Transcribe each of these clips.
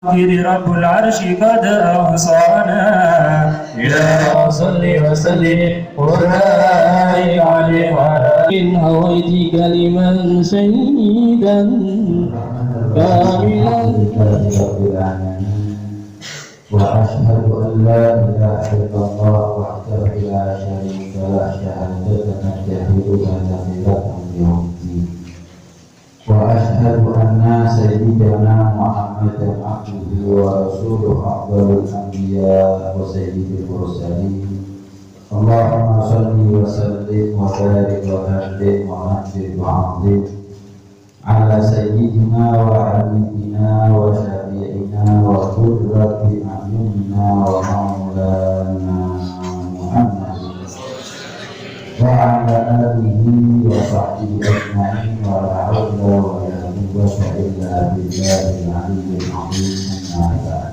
إذ رب العرش قد أوصانا إلى صل وسلم وبارك عليه إن هويت لمن سيدا كاملا وأشهد أن لا إله إلا الله وحده لا شريك له شهادة نجحدها نافذة يوم الدين وأشهد أن سيدنا محمدا عبده ورسوله أفضل الأنبياء وسيد المرسلين اللهم صل وسلم وبارك وهدد ومجد وعظم على سيدنا وحبيبنا وشفيعنا وقرة أعيننا ومولانا محمد وعلى آله وصحبه أجمعين ولا حول ولا قوة إلا بالله العلي العظيم أما بعد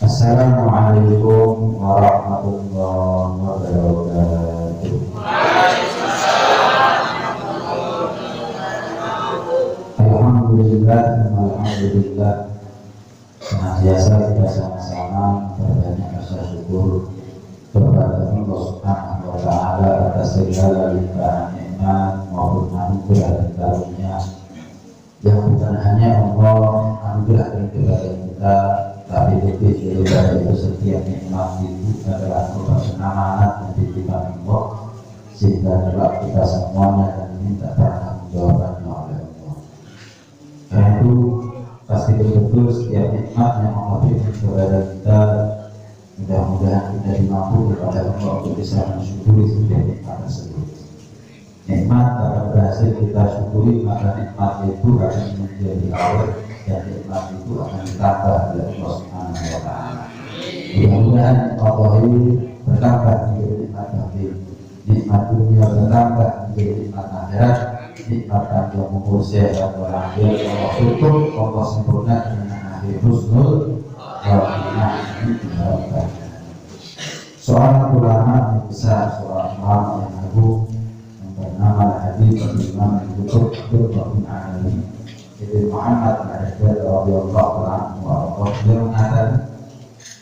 السلام عليكم ورحمة الله وبركاته. Alhamdulillah senantiasa kita sama-sama berbanyak rasa syukur kepada Allah Subhanahu wa Ta'ala atas segala limpahan nikmat maupun anugerah dan karunia yang bukan hanya Allah anugerahkan kepada kita, tapi lebih dari itu setiap nikmat itu adalah merupakan amanat dan titipan Allah sehingga kelak kita semuanya akan diminta pertanggungjawabannya oleh Allah. Karena itu pasti betul setiap nikmat yang Allah berikan kepada kita, mudah-mudahan kita dimampu kepada Allah untuk bisa mensyukuri setiap nikmat tersebut. Nikmat akan berhasil kita syukuri, maka nikmat itu akan menjadi awet dan nikmat itu akan ditambah oleh Allah Subhanahu wa Ta'ala. Mudah-mudahan Allah ini bertambah menjadi nikmat batin, nikmat dunia bertambah menjadi nikmat akhirat, nikmat yang umur sehat walafiat Allah tutup Allah sempurna dengan akhir husnul khotimah. Seorang ulama yang besar, seorang ulama yang agung yang bernama Al-Habib Imam Al-Qutb Abdul Ali Ibn Muhammad Al-Haddad radhiyallahu anhu wa ardhahu mengatakan,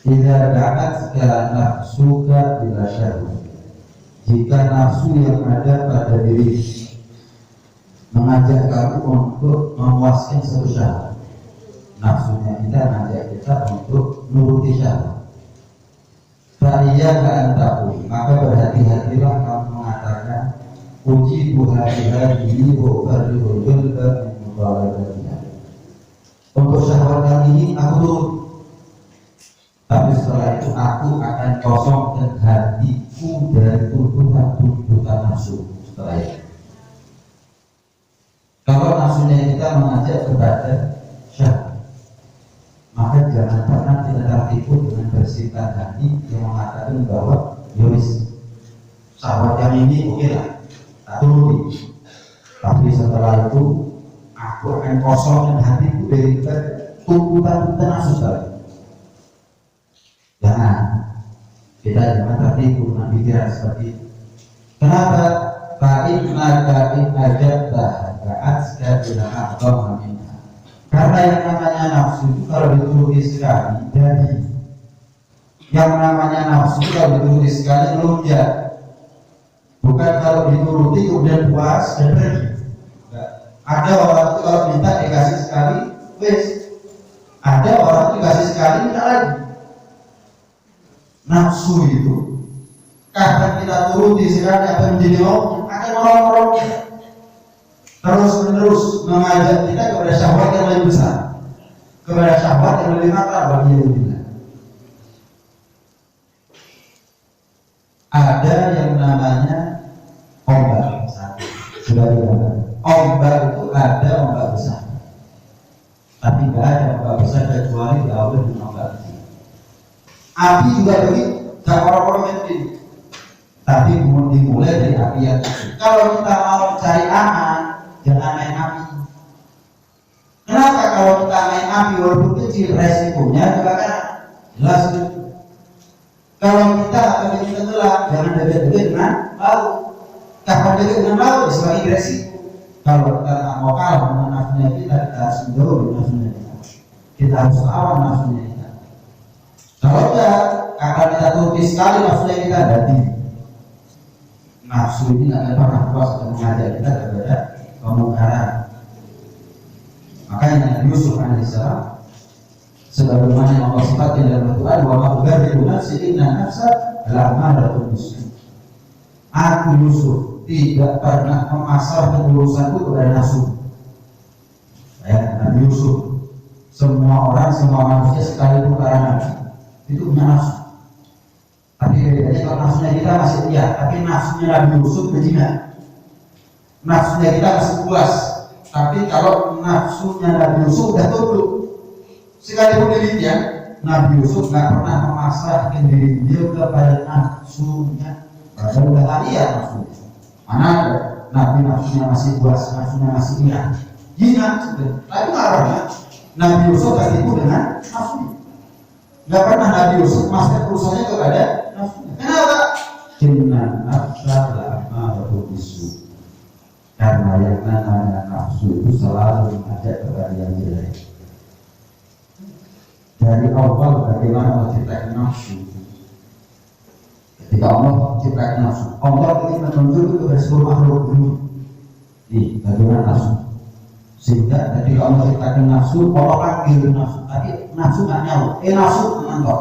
"Idza da'atka nafsuka ila syahwat." Jika nafsu yang ada pada diri mengajak kamu untuk memuaskan satu syahwat, nafsunya kita mengajak kita untuk nuruti syahwat, fa'iyaka antaku, maka berhati-hatilah kamu mengatakan uji buhari-hari wa untuk syahwat kali ini aku turut, tapi setelah itu aku akan kosongkan hatiku dari tuntutan nafsu. Setelah itu kalau nafsunya kita mengajak kepada syahwat, maka jangan pernah kita tertipu dengan bersitan hati yang mengatakan bahwa yoris syahwat yang ini oke lah, tak turuti, tapi setelah itu aku akan kosongkan hatiku dari tuntutan nafsu tadi. Jangan tertipu dengan pikiran seperti itu. Kenapa? Karena yang namanya nafsu itu kalau dituruti sekali jadi, yang namanya nafsu itu kalau dituruti sekali melonjak, bukan kalau dituruti kemudian puas dan pergi. Ada orang itu kalau minta dikasih sekali, wes. Ada orang itu dikasih sekali minta lagi. Nafsu itu kadang kita turuti sekali apa yang menjadi mau akan menolong terus menerus mengajak kita kepada syahwat yang lebih besar, kepada syahwat yang lebih matang bagi kita. Ada yang namanya ombak besar. Sudah dikatakan ombak itu ada ombak besar, tapi tidak ada ombak besar kecuali diawali dengan ombak kecil. Api juga begitu, tak orang-orang itu, tapi dimulai dari api yang kecil. Kalau kita mau cari aman, jangan main api. Kenapa? Kalau kita main api walaupun kecil, resikonya kebakaran. Jelas itu. Kalau kita akan tenggelam, jangan dekat-dekat dengan laut. Kapan dekat dengan laut, semakin resiko. Kalau kita tak mau kalah dengan nafsunya kita harus menjauh dari nafsunya kita. kita harus lawan nafsunya kita. Kalau enggak, akan kita turuti sekali nafsunya kita berarti nafsu ini akan pernah puas dan mengajak kita kepada kemungkaran. Makanya Nabi Yusuf alaihissalam sebagaimana yang Allah sifatkan dalam Al-Quran, wa ma ubarri'u nafsi inna nafsa la'ammaratun bisu'. Aku Yusuf tidak pernah memasarkan urusanku kepada nafsu. Ya, Nabi Yusuf, semua orang, semua manusia sekalipun para nabi itu punya nafsu. Tapi bedanya kalau nafsunya kita masih iya, tapi nafsunya Nabi Yusuf berzina. Nafsunya kita masih puas, tapi kalau nafsunya Nabi Yusuf sudah tunduk. Sekalipun demikian, Nabi Yusuf nggak pernah memasrahkan diri dia kepada nafsunya. Padahal udah liar nafsunya. Mana ada Nabi nafsunya masih puas, nafsunya masih iya. Gina, tapi marahnya Nabi Yusuf tertipu dengan nafsunya. Nggak pernah Nabi Yusuf memasrahkan urusannya kepada nafsunya. Kenapa? Inna nafsa la'ammaratun bisu'. Karena yang namanya nafsu itu selalu mengajak kepada yang jelek. Dari awal bagaimana Allah ciptakan nafsu. Ketika Allah ciptakan nafsu, Allah ingin menunjuk kepada seluruh makhluk dunia. Bagaimana nafsu? Sehingga ketika Allah ciptakan nafsu, Allah panggil nafsu. Tapi nafsu nggak nyawa. Nafsu mengantok.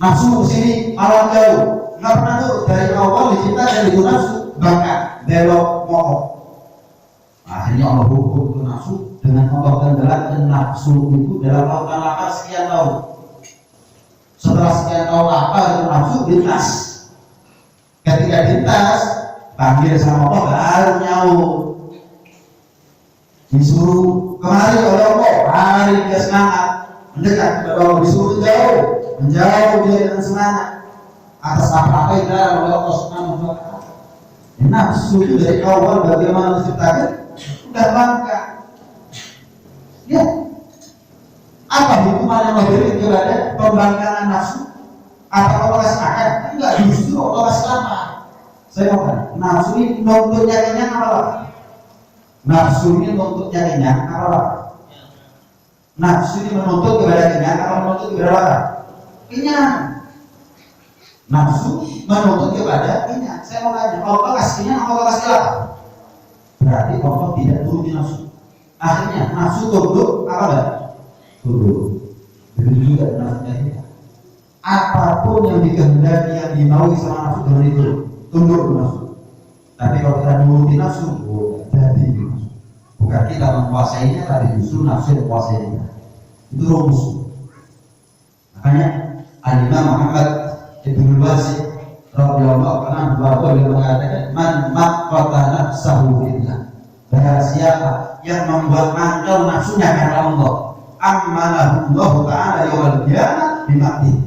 Nafsu kesini malah jauh. Nggak pernah tuh dari awal diciptakan itu nafsu bahkan belok mohon. Akhirnya Allah hukum itu nafsu dengan Allah tenggelamkan nafsu itu dalam lautan lapar sekian tahun. Setelah sekian tahun lapar itu nafsu lintas. Ketika lintas, panggil sama Allah baru nyawa. Disuruh kemari oleh Allah, hari dia semangat mendekat kepada Allah, disuruh jauh, menjauh dia dengan semangat atas apa-apa yang dilarang oleh Allah Subhanahu wa Ta'ala. Nafsu itu dari awal bagaimana diciptakan sudah bangka. Ya, apa hukuman yang memberi kepada pembangkangan nafsu? Apa Allah kasih makan? Enggak, justru Allah kasih lapar. Saya mau kan, nafsu ini nuntutnya kenyang apa? Nafsu ini nuntutnya kenyang apa? Nafsu ini menuntut kepada kenyang atau menuntut kepada lapar? Kenyang. Nafsu menuntut kepada kenyang. Saya mau tanya, Allah kasih kenyang atau Allah kasih lapar? Berarti Allah tidak turuti nafsu. Akhirnya nafsu tunduk apa enggak? Tunduk. Begitu juga nafsunya kita. Apapun yang dikehendaki, yang dimaui sama nafsu dengan itu tunduk ke nafsu. Tapi kalau kita menuruti nafsu, jadi nafsu. Bukan kita menguasainya, tapi justru nafsu yang menguasainya. Itu rumus. Makanya Al-Imam Muhammad Ibnu Wazi radhiyallahu anhu beliau mengatakan, man maqata nafsahu billah. Barang siapa yang membuat mantel nafsunya karena Allah, amanahu Allah Ta'ala yaumil qiyamah bimakti.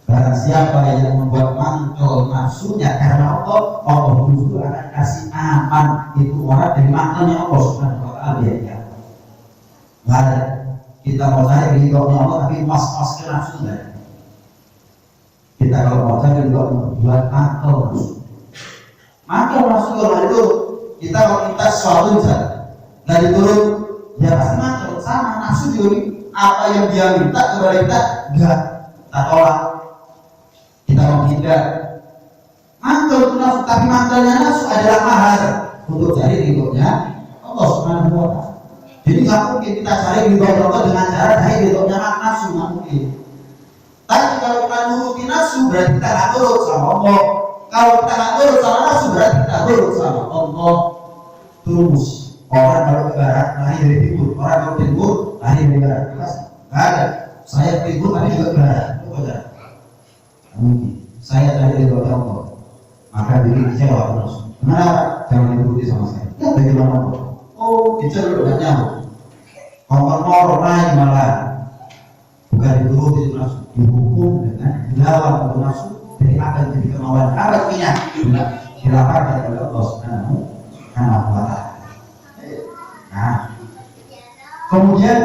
Barang siapa yang membuat mantel nafsunya karena Allah, Allah justru akan kasih aman itu orang dari mantelnya Allah Subhanahu wa Ta'ala ya. Nggak ada kita mau cari ridhonya Allah tapi mas-mas ke nafsu nggak ada. Kita kalau mau cari ridho buat mantel nafsu. Mantel nafsu kalau itu kita kalau minta sesuatu misalnya nggak diturut, ya pasti mantel sama nafsu juga. Apa yang dia minta kepada kita enggak, kita tolak. Kita menghindar. Mantel itu nafsu, tapi mantelnya nafsu adalah mahar untuk cari ridhonya Allah Subhanahu wa Ta'ala. Jadi nggak mungkin kita cari ridho Allah dengan cara cari ridhonya nafsu, nggak mungkin. Tapi kalau kita nuruti nafsu berarti kita nggak turut sama Allah. Kalau kita nggak turut sama nafsu berarti kita turut sama Allah. Terus orang kalau ke barat lari dari timur, orang kalau timur lari dari barat. Nggak ada. Saya timur tapi juga ke barat. Itu aja. Mungkin saya dari Allah. Maka diri kecewa terus. Kenapa? Jangan diikuti sama saya. Ya bagaimana Allah? Oh, dicari udah nyamuk. Kompor naik malah. Bukan dituruti itu nafsu, dihukum dengan dilawan itu nafsu. Jadi akan jadi kemauan. Apa artinya? Dilaporkan oleh Allah Subhanahu wa Ta'ala. Nah, kemudian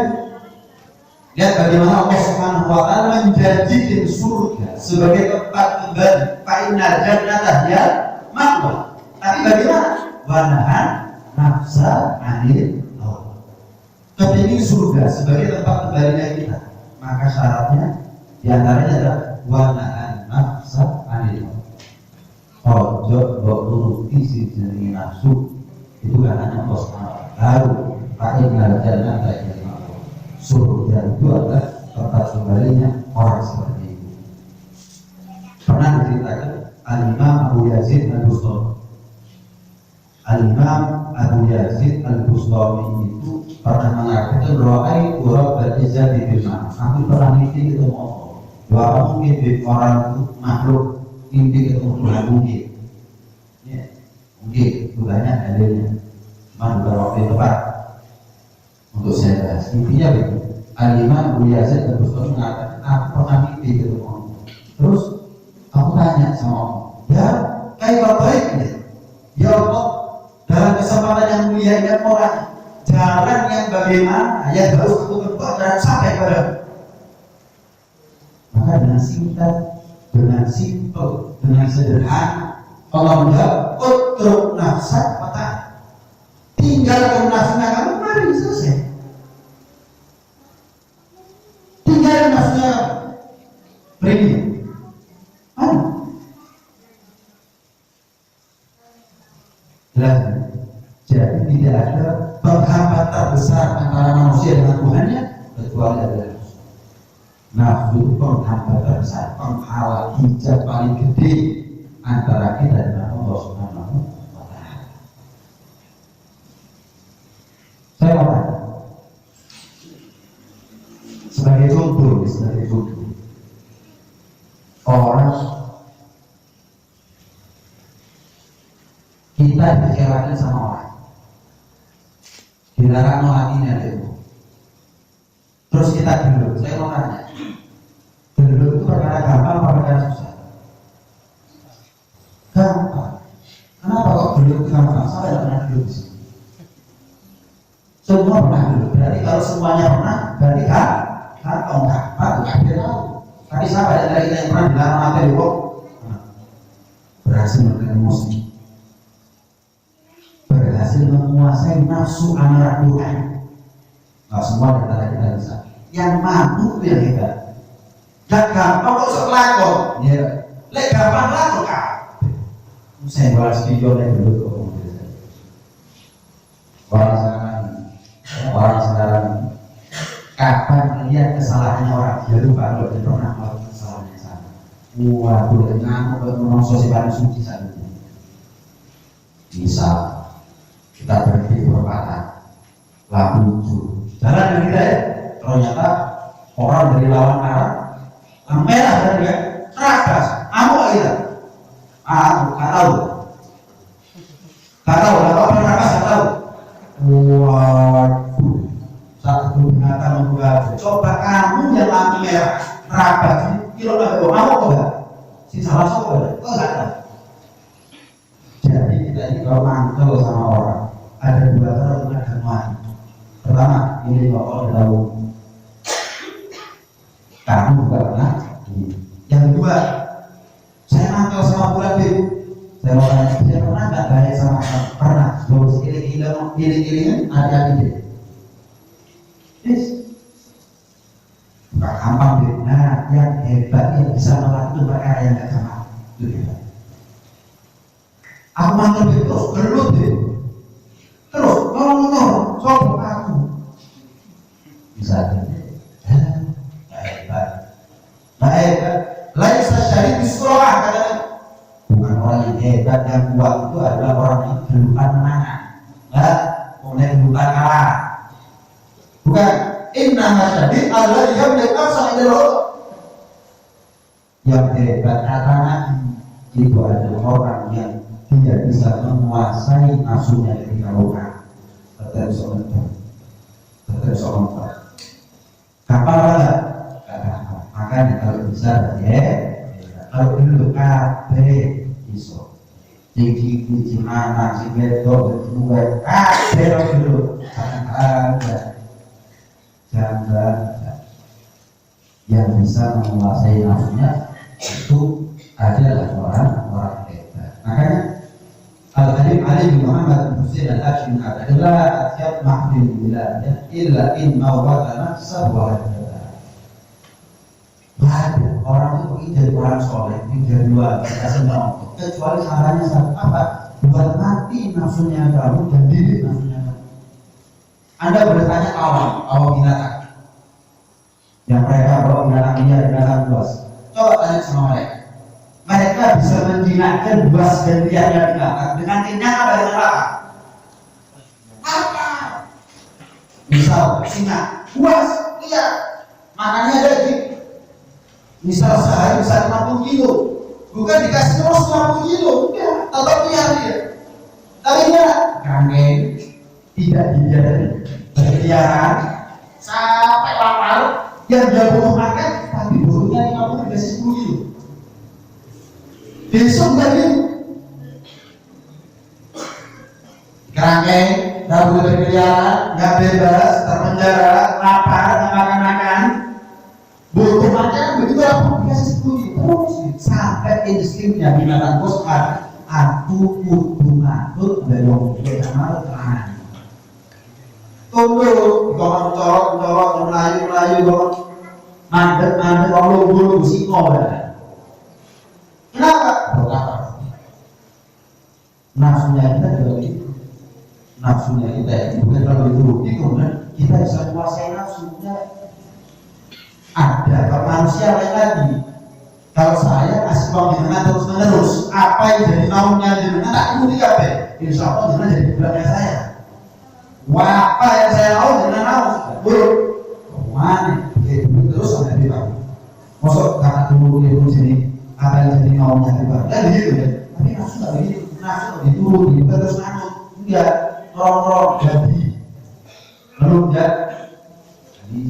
lihat bagaimana Allah Subhanahu wa Ta'ala menjanjikan surga sebagai tempat kembali. Fa'inal jannata hiya ma'wa. Tapi bagaimana? Wa nahan nafsa 'anil hawa. kepingin surga sebagai tempat kembalinya kita, maka syaratnya diantaranya adalah wanaan nafsa anil. Ojo mbok nuruti si jenenge nafsu itu kan hanya Allah Subhanahu wa taala. Fa'inal jannata surga itu adalah tempat kembalinya orang seperti itu. Pernah diceritakan Al-Imam Abu Yazid Al-Bustami. Al-Imam Abu Yazid Al-Bustami itu pernah mengatakan ra'aitu rabbal izzati bil ma'ruf. Aku pernah mimpi ketemu Allah. Wa mungkin orang itu makhluk mimpi ketemu Tuhan mungkin. Ya, mungkin itu banyak dalilnya. Cuma bukan waktu yang tepat untuk saya bahas. Intinya begitu. Al-Imam Abu Yazid Al-Bustami mengatakan aku pernah mimpi ketemu Allah. Terus aku tanya sama Allah, ya kayak baik ini. Ya Allah, dalam kesempatan yang mulia ini orang jalan yang bagaimana yang harus aku berbuat dan sampai pada. Maka dengan singkat, dengan simpel, dengan sederhana, Allah menjawab, utruk nafsa mata, tinggalkan nafsunya kamu, mari selesai. Tinggalkan nafsunya, pergi. Jadi tidak ada penghambat terbesar antara manusia dengan Tuhannya kecuali adalah nafsu. Itu penghambat terbesar, penghalang hijab paling gede antara kita dengan Allah Subhanahu wa taala. Saya mau tanya, sebagai contoh, orang kita dikecewakan sama orang, dilarang hatinya itu, terus kita gelut. Saya mau tanya, gelut itu perkara gampang atau perkara susah? Gampang. Kenapa kok gelut gampang? Saya tidak pernah gelut di sini. Semua pernah gelut. Berarti kalau semuanya pernah, berarti gampang. Patut ada tahu. Tapi sahabat dari kita yang pernah dilarang hati itu berhasil menekan emosi, berhasil menguasai nafsu amarah Tuhan. Nah, semua antara kita bisa. Yang mampu yang hebat. Yang gampang kok sekelakon. Ya, lek gampang lah kok. Saya bahas video yang dulu kok. Orang sekarang kapan melihat kesalahannya orang, dia lupa kalau dia pernah melakukan kesalahan yang sama. Waduh, ngamuk menungso si paling suci saat itu. Misal kita berhenti di perempatan, lampu hijau, jalan dengan kita ya, ternyata orang dari lawan arah, lampu merah dan dia terabas, amuk kita, nggak tahu, apa terabas nggak tahu. Waduh, satu binatang membuat. Coba kamu yang lampu merah terabas, kilo nggak tahu, amuk nggak? Si salah soal, nggak tahu. Jadi kita ini kalau mangkel sama orang, ada dua cara untuk agama. Pertama, ini Allah tahu kamu juga pernah. Yang kedua, saya mangkel sama bulan B. Saya mau tanya, saya pernah nggak baik sama kamu? Pernah. Terus iling-ilingan ada ide. Yes. Nggak gampang deh. Nah, yang hebat yang bisa melakukan perkara yang nggak gampang itu hebat. Aku mangkel terus gelut deh. Terus ngomong sopo aku bisa hebat. Lain syahid di sekolah katanya. Bukan orang yang hebat yang kuat itu adalah orang yang gelutan menangan, nggak mulai gelutan kalah. Bukan inna syahid Allah yang berkasa itu. Yang hebat kata Nabi itu adalah orang yang tidak bisa menguasai nafsunya ketika orang tetap seorang kapal lah, makanya kalau bisa ya, kalau dulu kafe iso, tinggi mana si beto dua kafe dulu, jangan yang bisa menguasai nafsunya itu adalah orang hebat. Makanya Al-Habib Ali bin Muhammad bin Husain al-Ashmi mengatakan la atyab mahfil wilayah illa in mawata nafsah wa hadada. Ada orang itu pergi jadi orang soleh, jadi dua, senang, kecuali caranya satu apa? Buat mati nafsunya kamu dan diri nafsunya kamu. Anda bertanya awam binatang. Yang mereka bawa binatang liar, binatang buas. Coba tanya sama mereka. Mereka bisa menjinakkan buas dan liarnya binatang dengan kenyang apa dengan lapar? Apa? Misal singa, buas, liar, makannya daging. Misal sehari bisa 50 kilo, bukan dikasih terus 50 kilo, ya, tetap liar dia. Tapi dia kangeng, tidak dibiarkan berkeliaran sampai lapar. Yang dia mau makan, tapi burunya 50 dikasih 10 kilo. Besok lagi kangeng, nggak boleh berkeliaran, nggak bebas, terpenjara, lapar, nggak makan-makan. Butuh makan begitu apa dikasih 10 terus sampai instingnya binatang bos aku kudu matut belum benar terang. Tunggu, kalau mencolok, melayu, mandek, kalau bulu singo dah. Kenapa? Kenapa? Nafsunya kita juga begitu. Nafsunya kita itu bukan terlalu dituruti, kemudian kita bisa menguasai nafsunya. Ada manusia lain lagi. Kalau saya kasih uang jenengan terus menerus, apa yang jadi naungnya jenengan tak ikuti apa? Insya Allah jenengan jadi bulannya saya. Wah, apa yang saya mau jenengan mau? Buruk. Mana? Terus sampai di bawah. Masuk kata dulu itu jadi apa yang jadi naungnya di bawah. Dan begitu ya. Tapi nafsu tak begitu. Nafsu dituruti terus ngantuk. Enggak. Norong jadi. Lalu enggak. Jadi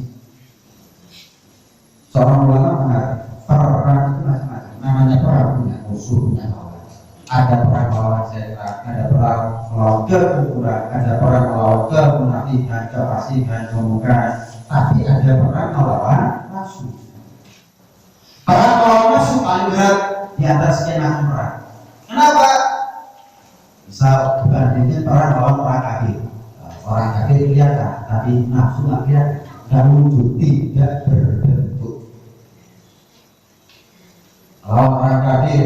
seorang ulama mengatakan perang itu macam-macam. Namanya perang punya musuh, punya lawan. Ada perang melawan setan, ada perang melawan kekufuran, ada perang melawan kemunafikan, kefasikan, kemungkaran. Tapi ada perang melawan nafsu. Perang melawan nafsu paling berat di antara sekian macam perang. Kenapa? Misal dibandingkan perang melawan orang kafir. Orang kafir kelihatan, tapi nafsu nggak kelihatan, nggak wujud, tidak berbentuk. Kalau orang kafir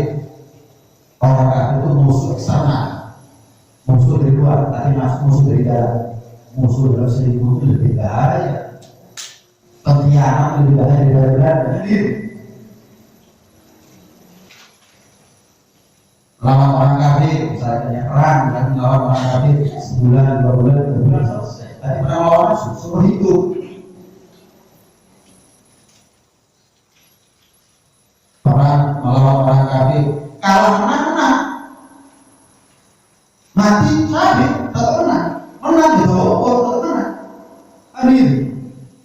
itu musuh eksternal, musuh dari luar, tapi musuh dari dalam. Musuh dalam seribu itu lebih bahaya, pengkhianat lebih bahaya daripada diri. Lawan orang kafir, misalnya perang dan lawan orang kafir sebulan, 2 bulan, 3 bulan selesai. Tapi perang lawan musuh seumur hidup. Perang melawan orang kafir, kalah menang, mati kafir tetap menang di bawah tetap menang. Amin.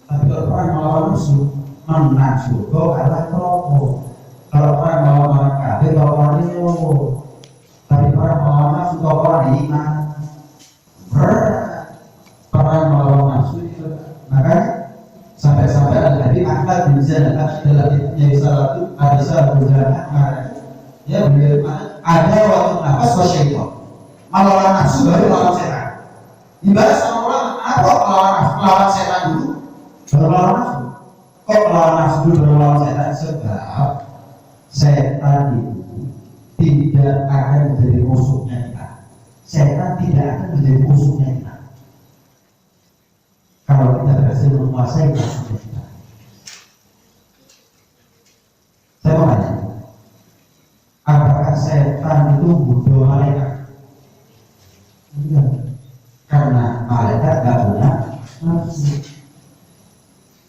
Tapi kalau perang melawan musuh, menang surga kalah neraka. Kalau perang melawan orang kafir, orang neraka. Tapi perang melawan nafsu, orang iman. Perang melawan nafsu itu, makanya sampai-sampai Nabi Ahmad bin Zainal dalam kitabnya Risalatu Ar-Risalah berjalan ya beliau ada waktu nafas wa syaitan. Melawan nafsu baru melawan setan. Ibarat sama orang apa melawan setan dulu baru melawan nafsu. Kok melawan nafsu dulu baru melawan setan? Sebab setan itu tidak akan menjadi musuhnya kita. Setan tidak akan menjadi musuhnya kita. Kalau kita berhasil menguasai nafsu kita. Saya mau tanya, apakah setan itu butuh malaikat? Enggak, karena malaikat tidak punya nafsu.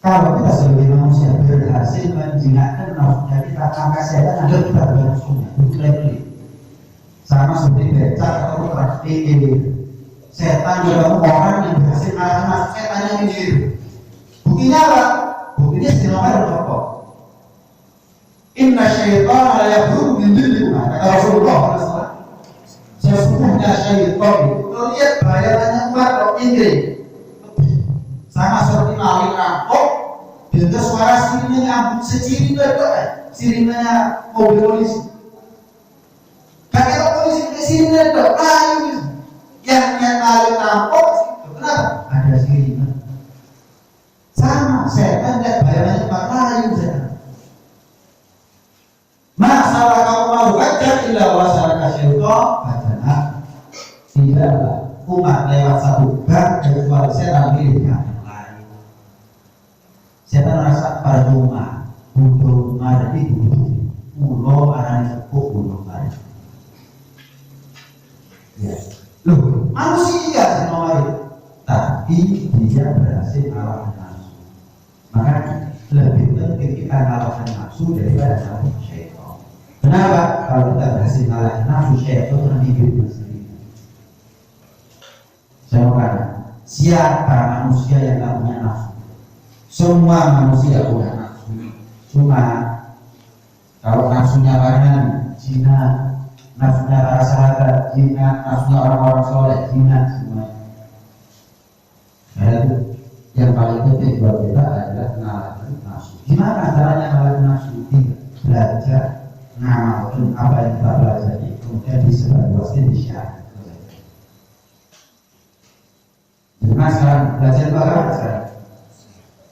Kalau kita sebagai manusia berhasil menjinakkan nafsunya kita, maka setan ada kita punya nafsunya, bukan sama seperti becak atau praktik. Setan dalam orang yang berhasil mengalahkan nafsu setan yang diri. Buktinya apa? Buktinya sinopar apa? Inna syaitan la yakhruju min dinikum. Kata Rasulullah SAW. Sesungguhnya syaitan itu lihat bayarannya kuat kok Inggris. Sama seperti maling rampok, dengar suara sirine nyambut seciri sirinenya mobil polisi. Kakek polisi ke sirine dok, ayo. yang malik rampok kenapa? Ada sirine. Sama setan dan bayangannya Pak Layu setan. Masalah kamu mau baca illa wasaraka syaitan bacana. Tidaklah umat lewat satu bab kecuali setan pilihkan yang lain. Setan rasa percuma butuh mari butuh ulo arane sepuh butuh mari. Ya. Loh, manusia semua itu, tapi dia berhasil mengalahkan nafsu. Maka lebih penting kita mengalahkan nafsu daripada nafsu syaitan. Kenapa? Kalau kita berhasil mengalahkan nafsu syaitan nanti hidup sendiri. Saya mau kata, siapa manusia yang tak punya nafsu? Semua manusia punya nafsu. Cuma kalau nafsunya panen, zina, nafsunya para sahabat, zina, nafsunya orang-orang soleh, zina semua. Nah, itu yang paling penting buat kita adalah mengalahkan nafsu. Gimana caranya mengalahkan nafsu? Belajar, ngamalkan apa yang kita pelajari, kemudian disebarluaskan di syariat. Nah sekarang belajar bagaimana sekarang?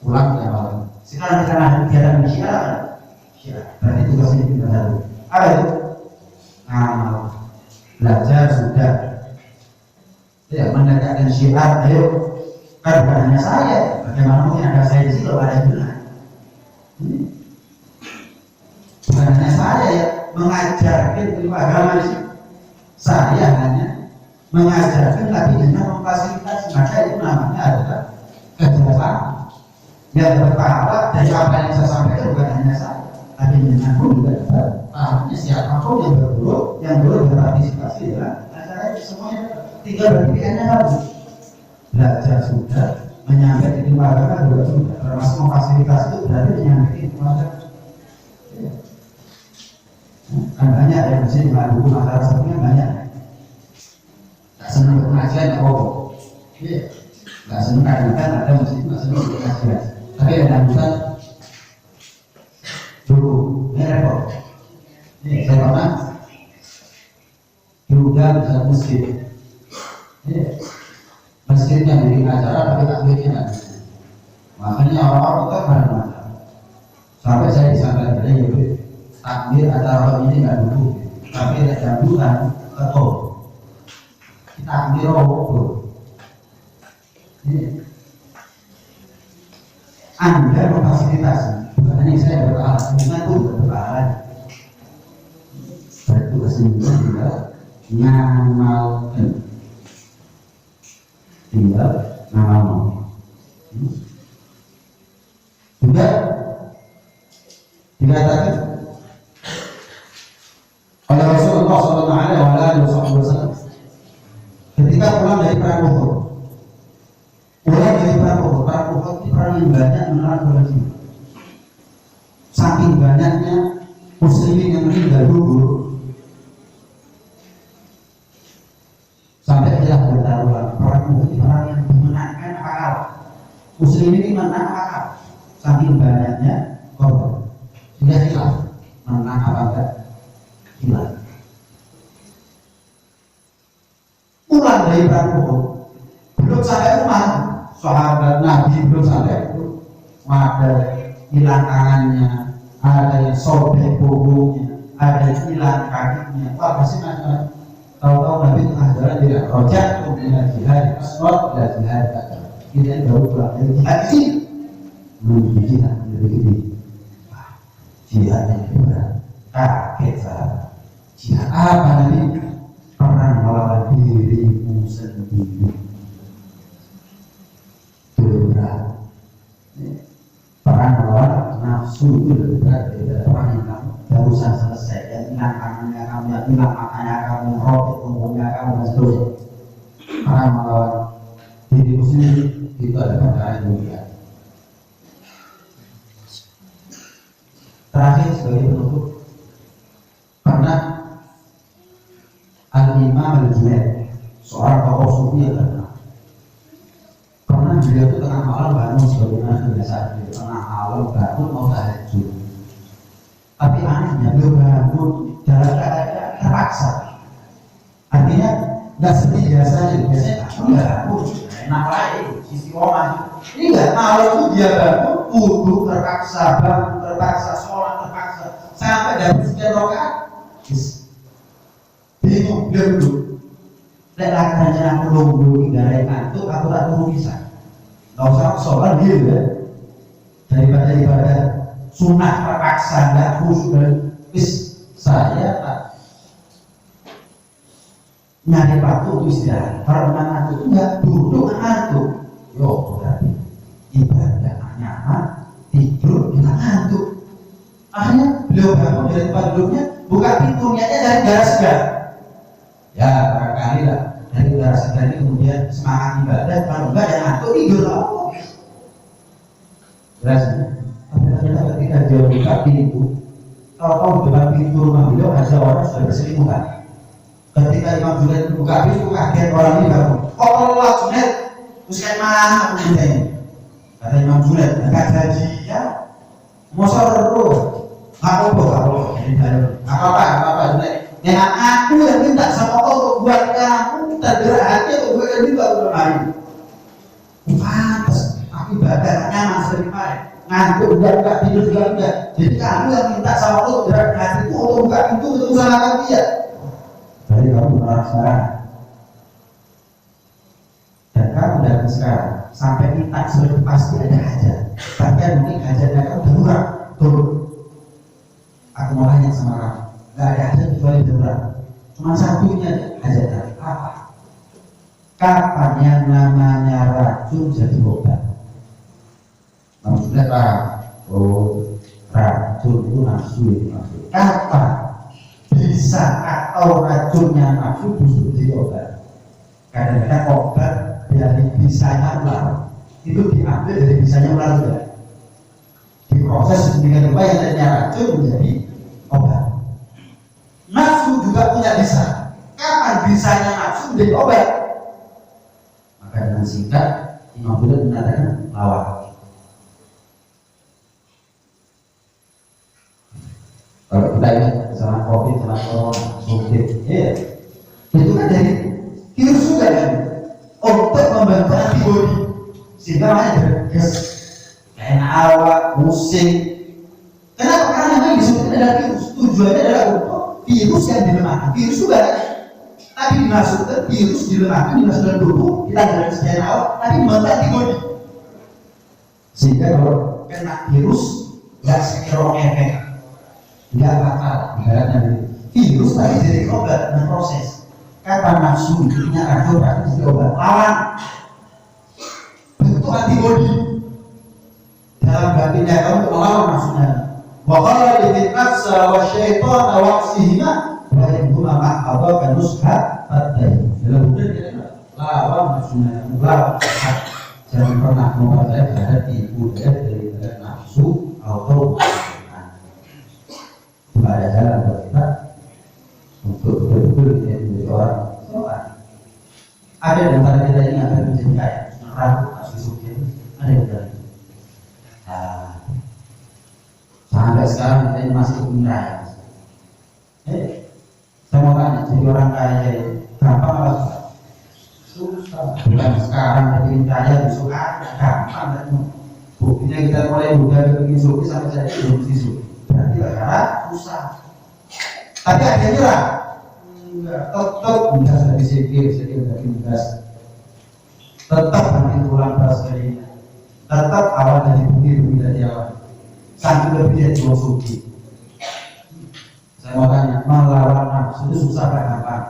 Pulang ya malam. Sekarang kita ada kegiatan di syariat. Berarti tugasnya kita baru. Apa itu? Ngamal. Belajar sudah. Ya mendekatkan syiar. Ayo. Kan bukan hanya saya. Bagaimana mungkin ada saya di sini kalau ada benar? Bukan hanya saya ya mengajarkan ilmu agama di sini. Saya hanya mengajarkan tapi hanya memfasilitasi. Maka itu namanya adalah kerjasama. Yang berpahala dari apa yang saya sampaikan bukan hanya saya. Tapi dengan pun juga dapat pahalanya siapapun yang berguru, yang boleh berpartisipasi dalam acara itu semuanya. Tiga pilihannya harus belajar sudah, menyampaikan ilmu agama juga sudah. Termasuk memfasilitasi itu berarti menyampaikan ilmu agama. Kan banyak yang mesti mengadu masalah sebenarnya banyak. Tak senang pengajian tak apa. Tak senang kadang-kadang ada mesti tak senang pengajian. Tapi ada bukan dulu, ini repot. Ini saya pernah diundang ke masjid. Masjidnya bikin acara tapi tak bikin acara. Makanya orang-orang itu mana-mana. Sampai saya disampaikan dari itu takbir acara ini nggak dulu, tapi ada jambatan ketul. Takbir apa? Anda memfasilitasi, bukan hanya saya berpahala, dengan itu berpahala. Bertugas juga tinggal ngamalkan, tinggal ngamalkan. Juga dikatakan oleh Rasulullah SAW ketika pulang dari perang Uhud. Pulang dari perang Uhud ini perang yang banyak menelan korban. Saking banyaknya muslimin yang meninggal gugur sampai dia bertaruhan. Perang Uhud ini perang yang dimenangkan akal. Muslimin ini menang akal. Saking banyaknya korban. Dia hilang menang apa enggak? Hilang. Pulang dari perang Uhud belum sampai rumah. Sahabat Nabi belum sampai itu ada hilang tangannya, ada yang sobek punggungnya, ada yang hilang kakinya. Wah pasti macam tahu-tahu Nabi tengah jalan tidak rojak kemudian jihad aswad dan jihad akbar. Kita baru pulang dari jihad ini menuju jihad menjadi ini. Jihad yang berat, kaget sahabat. Jihad apa Nabi? Perang melawan dirimu sendiri. Berat. Perang melawan nafsu itu lebih berat daripada perang yang kamu barusan selesai. Yang hilang tangannya kamu, yang hilang matanya kamu, yang robek punggungnya kamu dan seterusnya. Perang melawan dirimu sendiri itu adalah perkara yang mulia. Terakhir sebagai penutup, pernah Al-Imam Al-Junaid, seorang tokoh sufi yang terkenal. Pernah beliau itu tengah malam bangun sebagaimana kebiasaan beliau, tengah malam bangun mau tahajud. Tapi anehnya beliau bangun dalam keadaan terpaksa. Artinya nggak seperti biasanya enak lain istiqomah. Ini nggak mau itu dia bangun kudu terpaksa bangun terpaksa sholat terpaksa sampai dari sekian rakaat bingung dia duduk. Lek lagi aku nunggu hingga ngantuk aku tak tunggu bisa. Nggak usah sholat dia ya. Daripada ibadah sunnah terpaksa nggak khusyuk dan saya tak nyari waktu untuk istirahat. Kalau memang ngantuk itu nggak duduk ngantuk. Yo berarti ibadah nyaman tidur nggak ngantuk. Akhirnya beliau bangun dari tempat duduknya, buka pintunya aja dari udara segar. Ya barangkali lah dari udara segar ini kemudian semangat ibadah. Kalau enggak ya ngantuk tidur lah. Jelasnya. Tapi ternyata ketika dia buka pintu, tahu-tahu depan pintu rumah beliau ada orang sudah berselingkuhan. Ketika Imam Junaid buka pintu kaget orang ini bangun. Oh Allah Junaid, terus kayak mana aku ini? Kata Imam Junaid, enggak gaji ya. Mosor terus. Apa Junaid? Yang aku yang minta sama Allah untuk buat kamu tergerak hati untuk buat ini baru kemarin. Pantas, aku ibadah nyaman sering kemarin. Ngantuk enggak tidur juga enggak. Jadi kamu yang minta sama Allah untuk gerak hatiku untuk buka pintu untuk usahakan dia. Jadi kamu merasa dan kamu datang sekarang sampai minta sudah pasti ada hajat. Bahkan mungkin hajatnya kamu darurat. Turun. Aku mau tanya sama kamu. Gak ada hajat kecuali darurat. Cuma satunya hajat dari apa? Kapan yang namanya racun jadi obat? Maksudnya paham? Oh, racun itu nafsu itu maksud. Kapan bisa atau racunnya nafsu justru jadi obat? Kadang-kadang obat dari bisanya ular itu diambil dari bisanya ular juga. Diproses sedemikian rupa yang tadinya racun menjadi obat. Nafsu juga punya bisa. Kapan bisanya nafsu menjadi obat? Maka dengan singkat Imam Bukhari mengatakan lawan. Kalau kita ingat sama COVID, sama corona, sakit, ya itu kan dari virus juga kan, untuk membantu antibodi sehingga makanya berges, kayak awak, pusing. Kenapa? Karena memang disebutkan adalah virus. Tujuannya adalah untuk virus yang dilemahkan. Virus juga, tapi dimasukkan virus dilemahkan, dimasukkan tubuh, kita dari sekian awak, tapi membantu antibodi. Sehingga kalau kena virus nggak sekirong efek. Tidak fatal, ibaratnya virus tapi jadi obat dan proses. Kapan nafsu itu punya racun berarti jadi obat lawan bentuk antibodi dalam batinnya kamu untuk melawan nafsunya. Wa qala lil nafsa wa syaitan wa aksihima wa yakuna ma'adha kan nusha fadai. Dalam buku lawan nafsunya, lawan jangan pernah mempercayai terhadap tipu daya dari nafsu atau tidak ada jalan buat kita untuk betul-betul menjadi orang sholat. Ada di antara kita ini akan menjadi kaya, ragu, asli-suki, ada yang berani. Sampai sekarang kita ini masih ingin kaya. Saya mau tanya, jadi orang kaya gampang apa susah? Bukan sekarang jadi ingin kaya besok gampang kan? Buktinya kita mulai muda ingin suki sampai jadi belum suki. Berarti karena susah. Tapi ada yang nyerah. Tetap bisa dari sikir dari tugas. Tetap nanti tulang beras dari. Tetap awal dari bumi dari awal. Sampai lebih dari suci. Saya mau tanya, melawan nafsu itu susah kan gampang?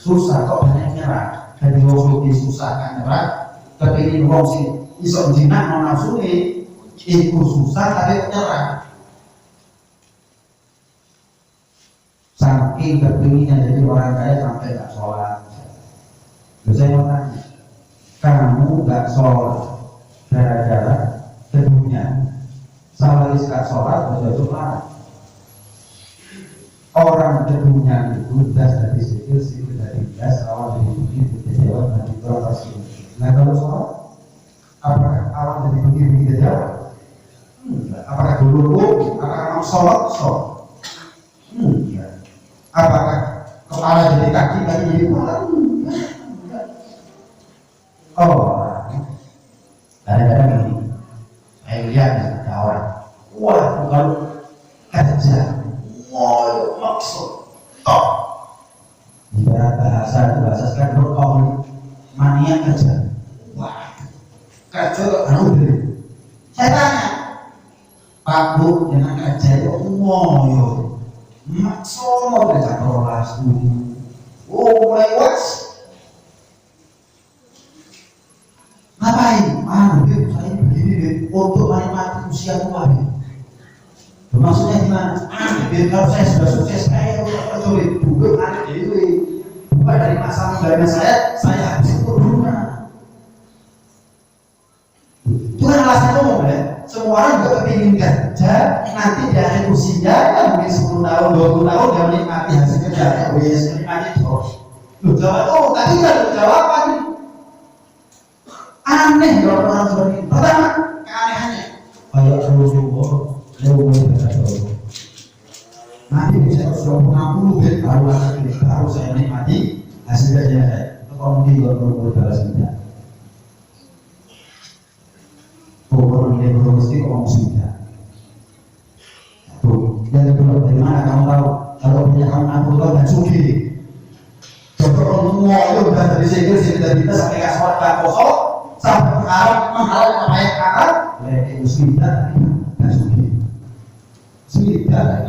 Susah kok banyak nyerah. Dari suci susah kan nyerah. Kepingin wong sing iso jinak non nafsu itu susah tapi nyerah. Saking kepinginnya jadi orang kaya sampai gak sholat. Saya mau tanya, kamu gak sholat gara-gara kedunya sama gak sholat betul-betul marah. Orang kedunya itu das dari sikil dari das awal dari begitu kejauhan dan diproses. Nah kalau sholat, apakah awal dari begitu kejauhan? Apakah dulu apakah kamu sholat? Apakah kepala jadi kaki jadi kepala? Oh, wah bukan kerja mau maksud top ibarat bahasa itu bahasa sekarang berkong mania kerja wah kerja kok dulu saya tanya Pak Bu dengan kerja itu ngoyo maksud mau kerja kerolas mulai was ngapain? Saya begini untuk menikmati usia tua maksudnya gimana? Kalau saya sudah sukses saya udah bukan anak dewi bukan dari masa mudanya saya habis itu rumah itu kan alasan umum ya semua orang juga ingin kerja nanti di akhir usia ya mungkin 10 tahun 20 tahun dia menikmati hasil kerjanya menikmati terus lu jawab tadi kan jawaban aneh kalau orang seperti ini pertama keanehannya kayak nanti bisa sudah 60 bit baru saya nikmati hasil kerja saya kalau mungkin kalau balas kita kalau dia belum mesti ngomong sudah dan kedua dari mana kamu tahu kalau punya kamu 60 tahun dan sugi coba ngomong itu udah dari segel kita sampai ke suara kosong sampai mengharap apa yang kakak itu sudah dan sugi sudah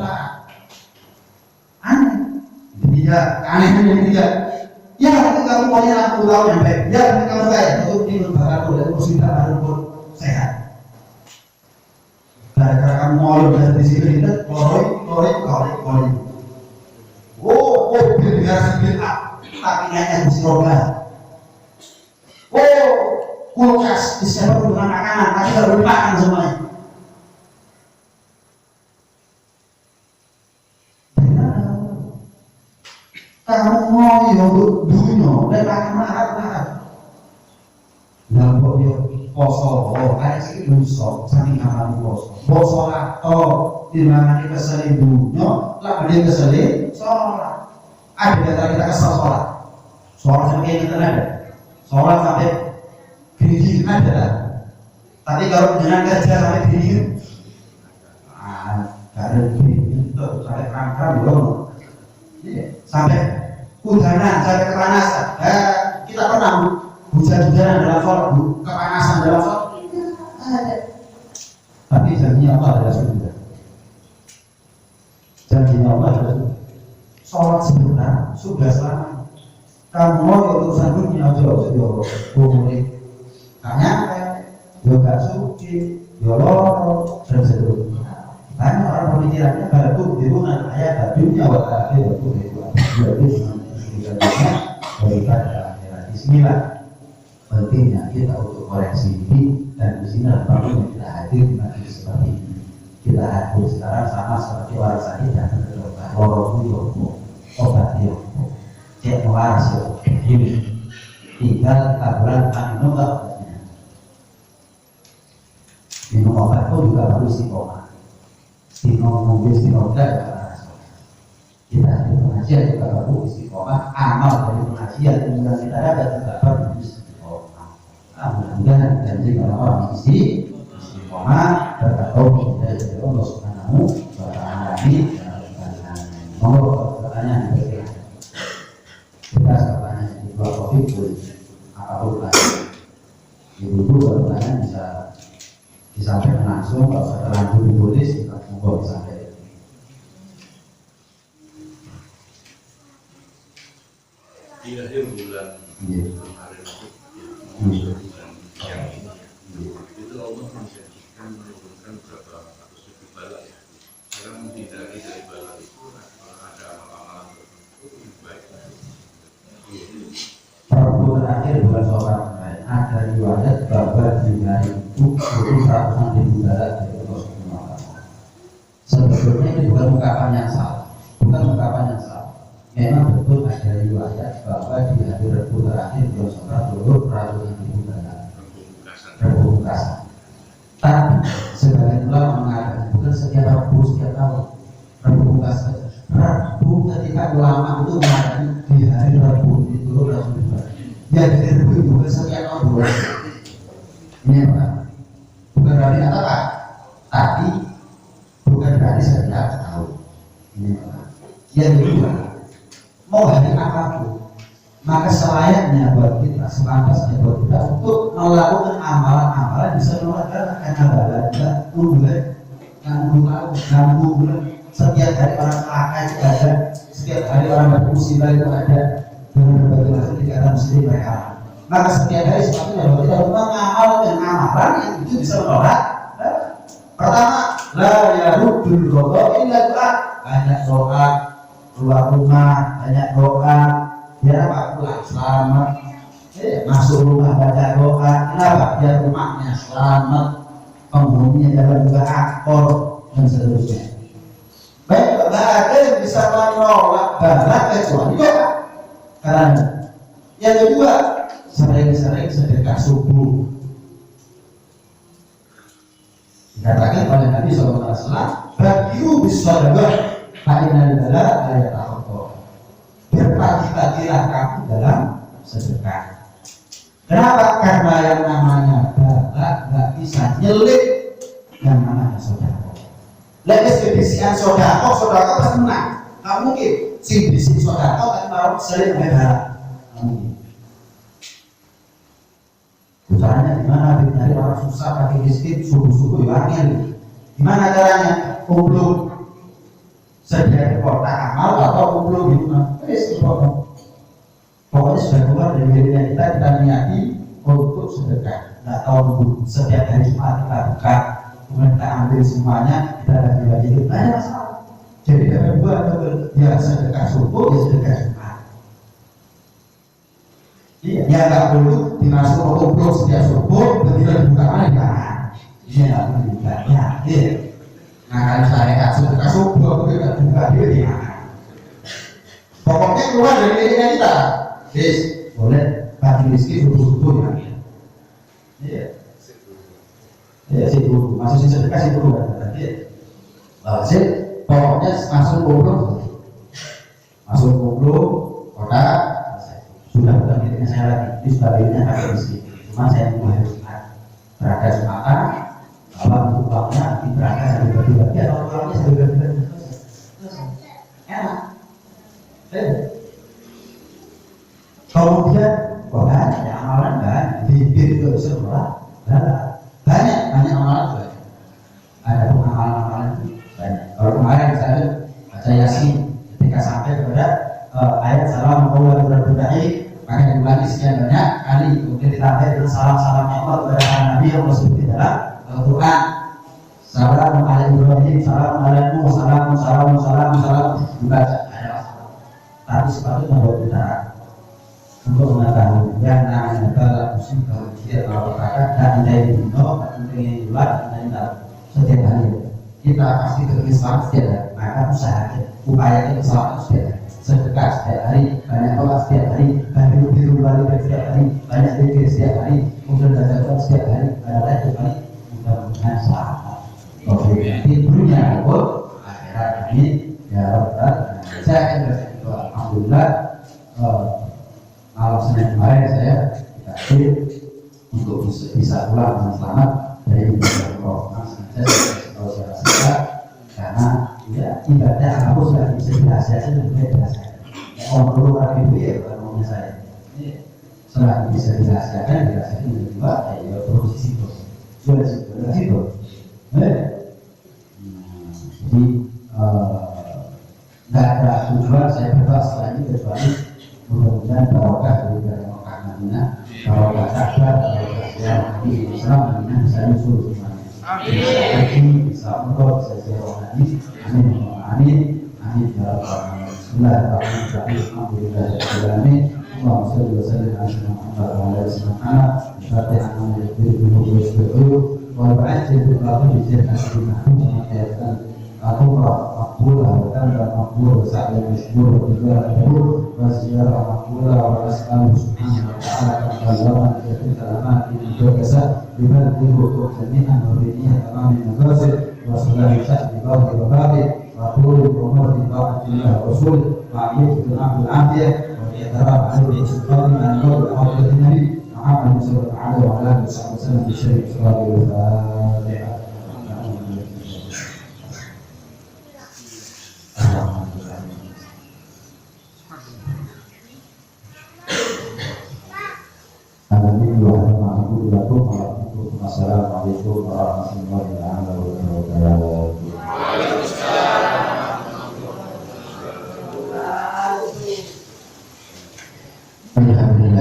aneh dia anehnya dia ya nanti kamu punya 60 tahun yang baik ya nanti kamu kaya untuk di lembaga dan sudah baru sehat gara-gara kamu mau dari sini kita lori dengar sipil tapi hanya di roda kulkas di sana dengan makanan tapi baru dimakan semuanya kamu mau untuk dunia dan akan marah nampak dia poso kayak sih luso saking kamu poso atau dimana kita keselin dunia lah dia keselin sholat ada data kita kesal sholat sampai kita ada sholat sampai gini ada tapi kalau dengan kerja sampai gini ada gini sampai kerangka belum sampai hujanan sampai kepanasan kita pernah hujan-hujanan dalam sholat kepanasan dalam sholat ada tapi janjinya Allah adalah surga janjinya Allah adalah surga sholat sebentar sudah selama kamu mau urusan dunia aja boleh tanya gak suci loro dan seterusnya karena orang pemikirannya baru dibunuh ayat dunia wa akhir itu berarti sebenarnya daripada akhirat bismillah pentingnya kita untuk koreksi diri dan di sini perlu kita hadir di majelis seperti ini kita hadir sekarang sama seperti orang sakit dan terluka lorong itu obat itu cek waras ini tinggal kita bulan minum obatnya minum obat itu juga harus istiqomah mobil istiqomah kita hadir pengajian juga perlu istiqomah amal dari pengajian yang kita dapat juga perlu istiqomah mudah-mudahan janji orang istiqomah berkata dari Allah Subhanahu wa ta'ala monggo pertanyaan berikutnya kita pertanyaan di dua topik apapun ibu-ibu pertanyaan bisa disampaikan langsung kalau setelah ditulis kita monggo disampaikan. Di akhir bulan kemarin itu yang ini itu Allah menjanjikan menurunkan berapa ratus ribu bala ya. Sekarang dihindari dari bala itu ada amalan-amalan tertentu lebih baik. Rabu terakhir bulan Syawal ada riwayat bahwa di hari itu ratusan ribu bala dari Allah Subhanahu wa ta'ala. Sebetulnya ini bukan ungkapan yang salah, memang betul ada riwayat bahwa di hari Rabu terakhir bulan Syawal ratusan ribu bala berbungkasan. Tapi sebagian ulama mengatakan bukan setiap Rabu setiap tahun berbungkasan. Rabu ketika ulama itu mengatakan di hari Rabu itu Rasulullah. Ya di Rabu itu bukan setiap tahun. Ini apa? Bukan dari apa? Tapi Yang kedua, mau hari apapun, maka selayaknya buat kita, sepantasnya buat kita untuk melakukan amalan-amalan bisa melakukan amalan kita nunggu setiap hari orang celaka itu ada, setiap hari orang bermusibah itu ada, dengan berbagai macam kegiatan muslim mereka. Maka setiap hari sepatutnya bahwa kita mengamalkan amalan yang itu bisa menolak. Pertama, la yaruddul qada illa doa, banyak doa keluar rumah, banyak doa biar apa? Pulang selamat, masuk rumah baca doa, kenapa? Biar rumahnya selamat, penghuninya dalam juga akor dan seterusnya. Baik, tidak ada yang bisa menolak bala kecuali doa. Karena yang kedua, sering-sering sedekah subuh. Dikatakan oleh Nabi SAW, bagiu bisadaqah fa'inal bala ayat al-qadar. Berbagi-bagilah kamu dalam sedekah. Kenapa? Karena yang namanya bala nggak bisa nyelip yang namanya sedekah. Lagi sebisian sodako pasti menang. Nggak mungkin si bisi sodako kan baru sering beda. Nggak mungkin. Caranya gimana? Nyari orang susah pakai miskin subuh-subuh angin. Gimana caranya? Kumpul sediakan kotak amal atau kumpul di rumah. Pokoknya sudah keluar dari dirinya kita niati untuk sedekah. Nggak tahu nunggu setiap hari Jumat kita buka. Kemudian kita ambil semuanya, kita bagi-bagi itu, banyak masalah. Jadi kita buat ya sedekah subuh, ya sedekah Jumat. Iya, ya nggak perlu dimasuk untuk setiap subuh, begitu dibuka mana di mana? Ini nggak perlu dibuka, ya. Nah kalau saya sedekah subuh, begitu dibuka dia di mana? Pokoknya keluar dari dirinya kita, bis boleh bagi miskin subuh-subuh ya. Iya. Ya si guru, masuk si sedekah si guru kan tadi. Hasil pokoknya masuk kumpul, kota sudah bukan miliknya saya lagi, ini sudah miliknya kakek miskin. Cuma saya mau hari Jumat, berangkat Jumatan, bawa untuk uangnya, berangkat sambil bagi-bagi atau uangnya sambil bagi-bagi. Enak. Kemudian, banyak amalan kan, bibir itu bisa banyak amalan juga. Ada amalan banyak. Kalau kemarin saya baca Yasin ketika sampai kepada ayat salam Allah berdoai, maka diulangi sekian banyak kali, kemudian ditambah dengan salam-salamnya Allah kepada Nabi yang disebut di dalam Al-Quran. Salam ala Ibrahim, salam alaikum, salam dibaca ada masalah. Tapi sepatutnya buat kita untuk mengetahui yang namanya bala musibah ujian malapetaka dan dari dino pentingnya bulan dan dalam setiap hari kita pasti keislam setiap hari, maka usahakan upaya keislam setiap hari, sedekah setiap hari, banyak doa setiap hari, banyak biru balik setiap hari, banyak zikir setiap hari, kemudian baca Quran setiap hari, pada lain kali mudah-mudahan selamat. Oke, tidurnya pun akhirat ini ya Rabbal. Saya akan berdoa alhamdulillah. Malam Senin kemarin saya dikasih untuk bisa pulang dengan selamat dari Corona. Saya rasa karena ya ibadah apapun sudah bisa dirahasiakan dan bisa dirahasiakan. Orang perlu orang itu ya maunya saya. Setelah bisa dirahasiakan dan juga ya posisi itu sudah situ. Jadi nggak ada tujuan saya bebas lagi kecuali mudah-mudahan barokah dari barokah Madinah, barokah Ka'bah, barokah Islam, Islam Madinah bisa nyusul semuanya. Amin. Bisa umroh, bisa ziarah haji. Amin. Amin. Amin. Ya Rabbal alamin. Bismillahirrahmanirrahim. Alhamdulillahirabbil alamin. Allahumma shalli wa sallim ala sayyidina Muhammad wa ala alihi Muhammad. Fatihah nama yakbir bihi wa yasbihu wa ba'athir bil qadri bi jannati mahmud Al-Umrah makbulah wa tamra makbulah wa sa'la mashkur wa tijara makbul wa ziyarah makbulah wa as'alu subhanahu wa ta'ala kamallaman yakin salamat ini jokasa bimana tibu jami'an wa biniyah tamamin nagazir wa sallallahu sa'di bawdi wa ba'di wa tuli umur di ba'atillah wa rasul wa ayyuh bin abdul afiyah wa bi'adarab alaihi sultani an qawli awadatin nabi Muhammad sallallahu alaihi wa alihi wa sallam bi syarif sallallahu alaihi wa sallam. Wassalamualaikum warahmatullahi wabarakatuh. Alhamdulillah.